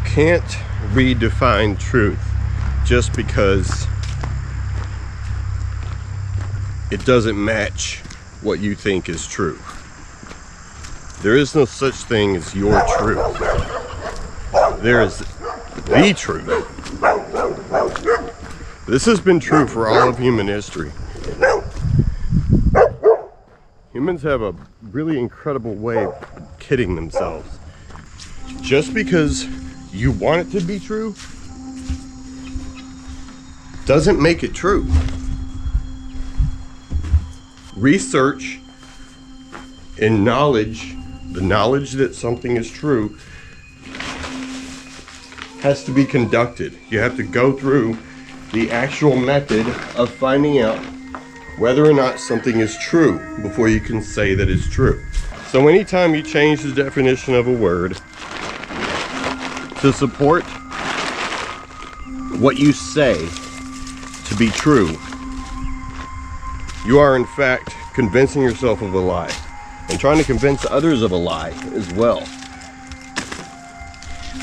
can't redefine truth just because it doesn't match what you think is true. There is no such thing as your truth. There is the truth. This has been true for all of human history. Humans have a really incredible way of kidding themselves. Just because you want it to be true doesn't make it true. Research and knowledge, the knowledge that something is true, has to be conducted. You have to go through the actual method of finding out whether or not something is true before you can say that it's true. So anytime you change the definition of a word to support what you say to be true, you are in fact convincing yourself of a lie and trying to convince others of a lie as well.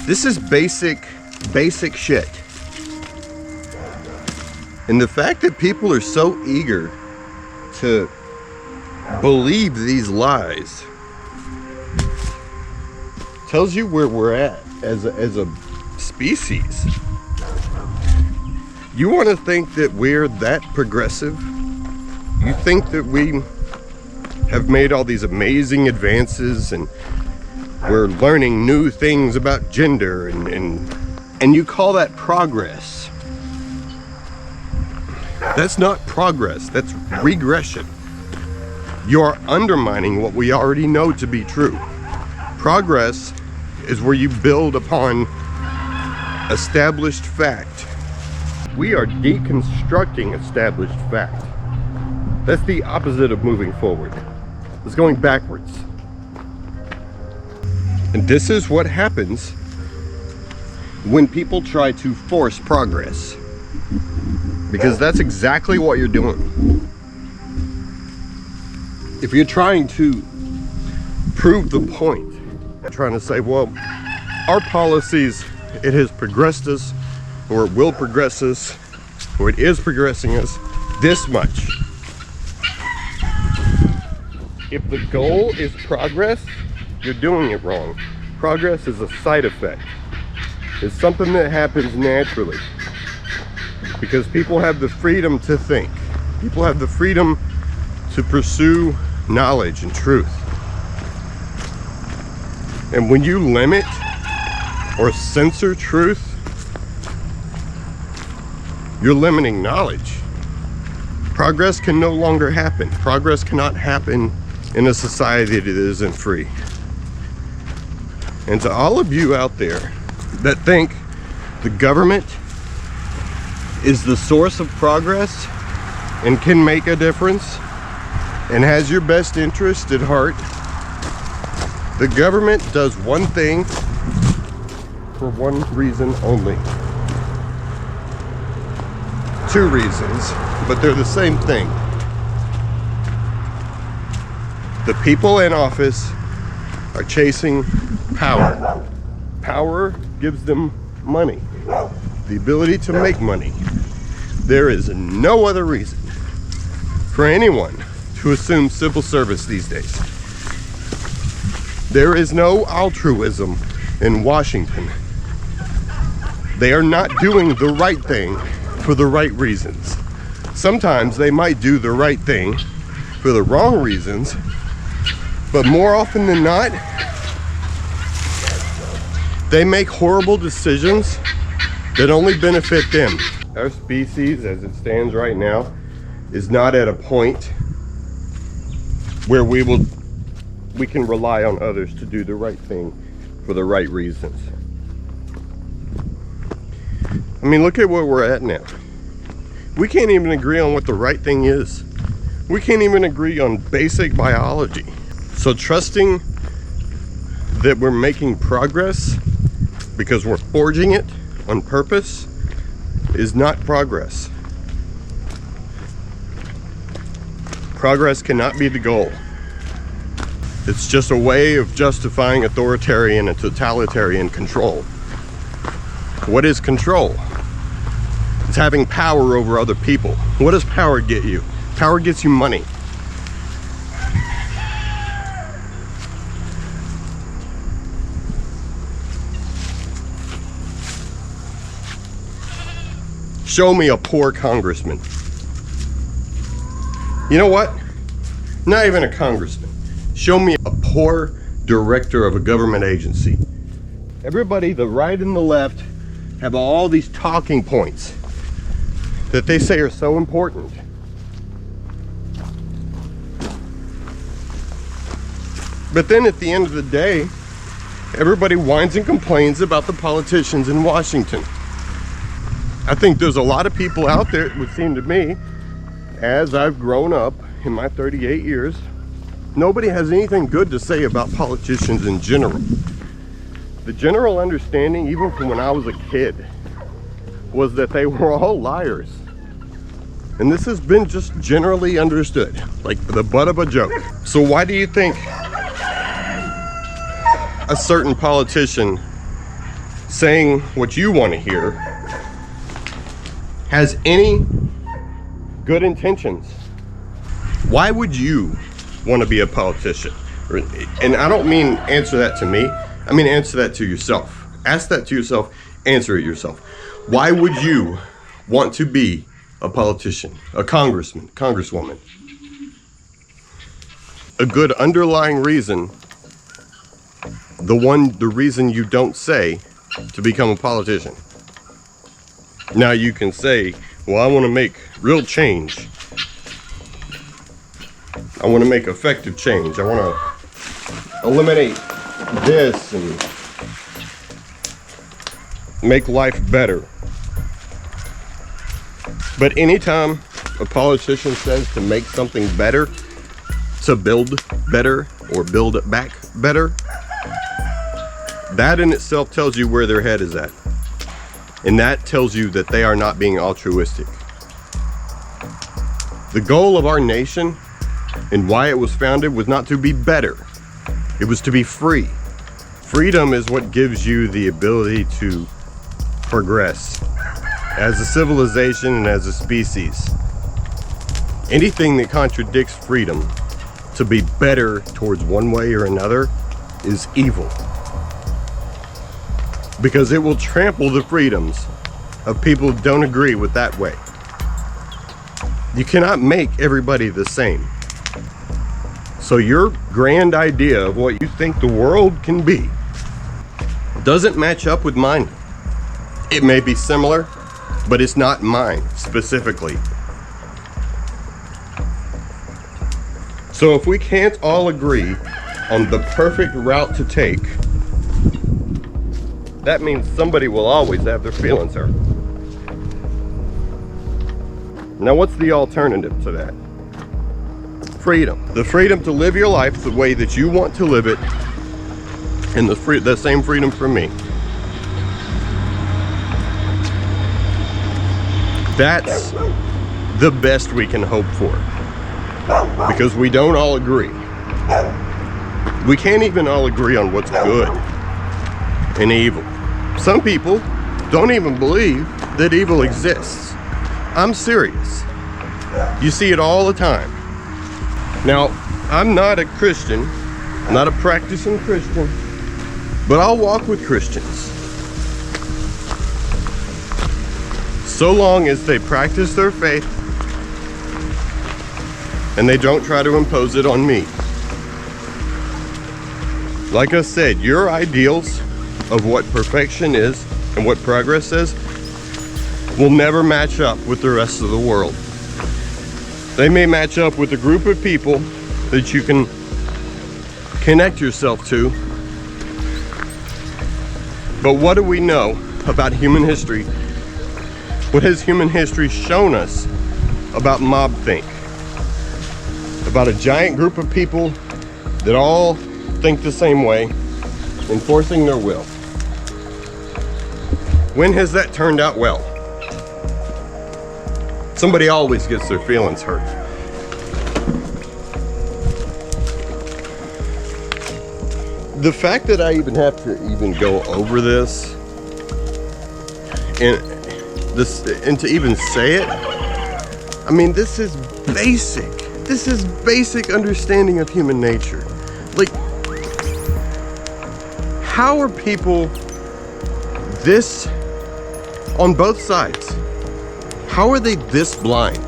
This is basic shit. And the fact that people are so eager to believe these lies tells you where we're at as a species. You want to think that we're that progressive? You think that we have made all these amazing advances and we're learning new things about gender and you call that progress? That's not progress, that's regression. You are undermining what we already know to be true. Progress is where you build upon established fact. We are deconstructing established fact. That's the opposite of moving forward. It's going backwards. And this is what happens when people try to force progress. Because that's exactly what you're doing. If you're trying to prove the point, trying to say, well, our policies, it has progressed us, or it will progress us, or it is progressing us this much. If the goal is progress, you're doing it wrong. Progress is a side effect. It's something that happens naturally. Because people have the freedom to think. People have the freedom to pursue knowledge and truth. And when you limit or censor truth, you're limiting knowledge. Progress can no longer happen. Progress cannot happen in a society that isn't free. And to all of you out there that think the government is the source of progress and can make a difference and has your best interest at heart, the government does one thing for one reason only. Two reasons, but they're the same thing. The people in office are chasing power. Power gives them money, the ability to make money. There is no other reason for anyone to assume civil service these days. There is no altruism in Washington. They are not doing the right thing for the right reasons. Sometimes they might do the right thing for the wrong reasons, but more often than not, they make horrible decisions that only benefit them. Our species, as it stands right now, is not at a point where we can rely on others to do the right thing for the right reasons. I mean, look at where we're at now. We can't even agree on what the right thing is. We can't even agree on basic biology. So trusting that we're making progress because we're forging it on purpose is not progress. Progress cannot be the goal. It's just a way of justifying authoritarian and totalitarian control. What is control? It's having power over other people. What does power get you? Power gets you money. Show me a poor congressman. You know what? Not even a congressman. Show me a poor director of a government agency. Everybody, the right and the left, have all these talking points that they say are so important. But then at the end of the day, everybody whines and complains about the politicians in Washington. I think there's a lot of people out there, it would seem to me, as I've grown up in my 38 years, nobody has anything good to say about politicians in general. The general understanding, even from when I was a kid, was that they were all liars. And this has been just generally understood, like the butt of a joke. So why do you think a certain politician saying what you want to hear has any good intentions? Why would you want to be a politician? And I don't mean answer that to me. I mean answer that to yourself. Ask that to yourself. Answer it yourself. Why would you want to be a politician, a congressman, congresswoman? A good underlying reason, the reason you don't say to become a politician. Now you can say, well, I want to make real change. I want to make effective change. I want to eliminate this and make life better. But anytime a politician says to make something better, to build better or build it back better, that in itself tells you where their head is at. And that tells you that they are not being altruistic. The goal of our nation and why it was founded was not to be better. It was to be free. Freedom is what gives you the ability to progress as a civilization and as a species. Anything that contradicts freedom to be better towards one way or another is evil, because it will trample the freedoms of people who don't agree with that way. You cannot make everybody the same. So your grand idea of what you think the world can be doesn't match up with mine. It may be similar, but it's not mine specifically. So if we can't all agree on the perfect route to take, that means somebody will always have their feelings hurt. Now what's the alternative to that? Freedom. The freedom to live your life the way that you want to live it, and the same freedom for me. That's the best we can hope for, because we don't all agree. We can't even all agree on what's good and evil. Some people don't even believe that evil exists. I'm serious. You see it all the time. Now, I'm not a Christian, not a practicing Christian, but I'll walk with Christians so long as they practice their faith and they don't try to impose it on me. Like I said, your ideals of what perfection is and what progress is will never match up with the rest of the world. They may match up with a group of people that you can connect yourself to, but what do we know about human history? What has human history shown us about mob-think? About a giant group of people that all think the same way, enforcing their will. When has that turned out well? Somebody always gets their feelings hurt. The fact that I even have to go over this And and to even say it, I mean, this is basic understanding of human nature. Like, how are people this, on both sides, how are they this blind?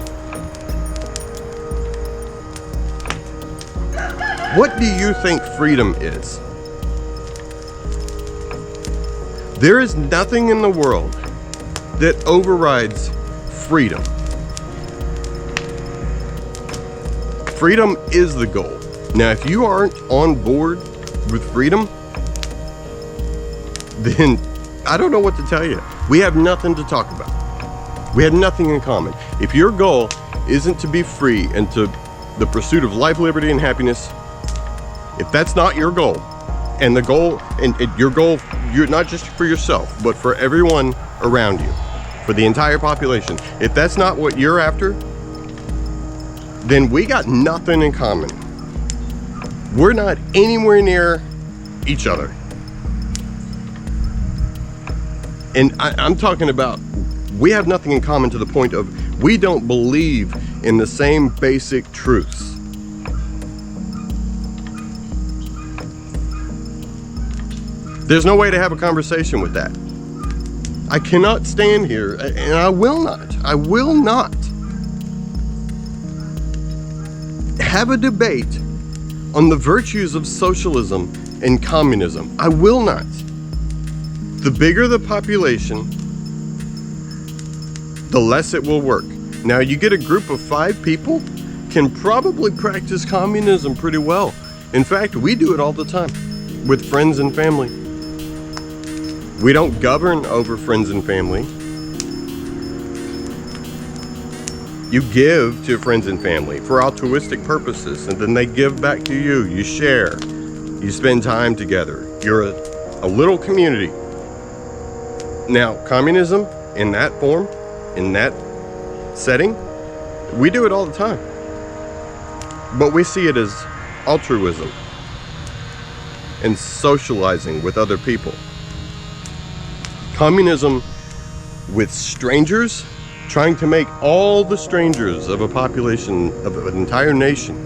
What do you think freedom is? There is nothing in the world that overrides freedom. Freedom is the goal. Now, if you aren't on board with freedom, then I don't know what to tell you. We have nothing to talk about. We have nothing in common. If your goal isn't to be free and to the pursuit of life, liberty, and happiness, if that's not your goal, and the goal, and your goal, you're not just for yourself, but for everyone around you, for the entire population, if that's not what you're after, then we got nothing in common. We're not anywhere near each other. And I'm talking about, we have nothing in common to the point of we don't believe in the same basic truths. There's no way to have a conversation with that. I cannot stand here, and I will not have a debate on the virtues of socialism and communism. I will not. The bigger the population, the less it will work. Now, you get a group of 5 people can probably practice communism pretty well. In fact, we do it all the time with friends and family. We don't govern over friends and family. You give to friends and family for altruistic purposes, and then they give back to you. You share. You spend time together. You're a little community. Now, communism in that form, in that setting, we do it all the time. But we see it as altruism and socializing with other people. Communism with strangers, trying to make all the strangers of a population, of an entire nation,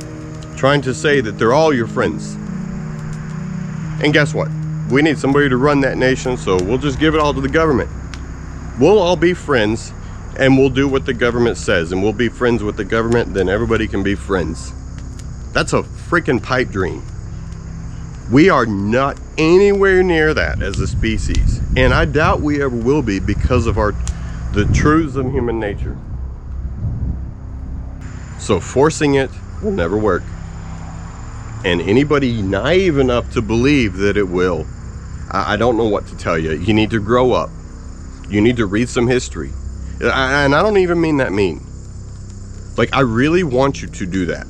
trying to say that they're all your friends. And guess what? We need somebody to run that nation, so we'll just give it all to the government. We'll all be friends, and we'll do what the government says, and we'll be friends with the government, then everybody can be friends. That's a freaking pipe dream. We are not anywhere near that as a species, and I doubt we ever will be because of the truths of human nature. So forcing it will never work. And anybody naive enough to believe that it will, I don't know what to tell you. You need to grow up. You need to read some history. And I don't even mean that mean. Like, I really want you to do that.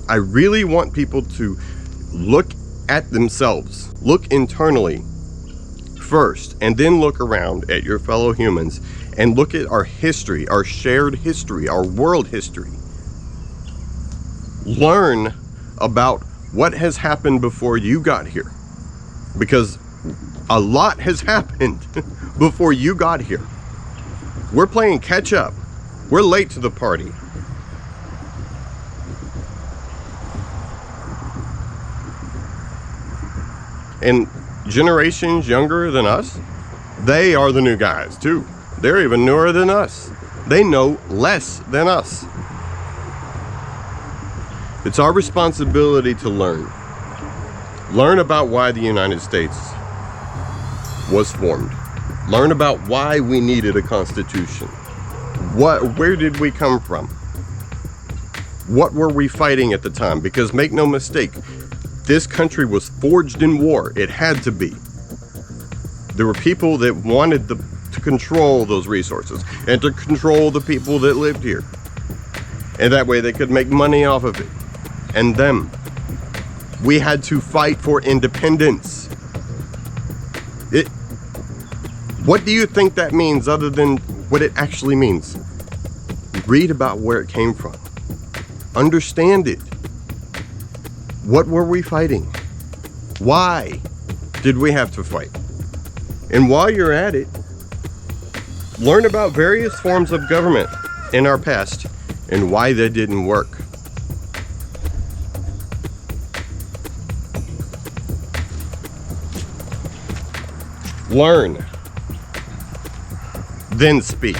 I really want people to look at themselves, look internally first, and then look around at your fellow humans and look at our history, our shared history, our world history. Learn about what has happened before you got here, because a lot has happened before you got here. We're playing catch up. We're late to the party. And generations younger than us, they are the new guys too. They're even newer than us. They know less than us. It's our responsibility to learn. Learn about why the United States was formed. Learn about why we needed a constitution. Where did we come from? What were we fighting at the time? Because make no mistake, this country was forged in war. It had to be. There were people that wanted to control those resources and to control the people that lived here. And that way they could make money off of it. And them. We had to fight for independence. What do you think that means other than what it actually means? Read about where it came from. Understand it. What were we fighting? Why did we have to fight? And while you're at it, Learn about various forms of government in our past and why they didn't work. Learn, then speak.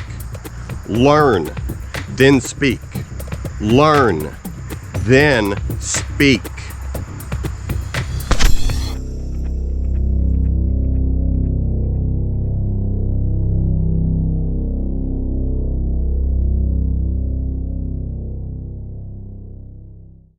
Learn, then speak. Learn, then speak.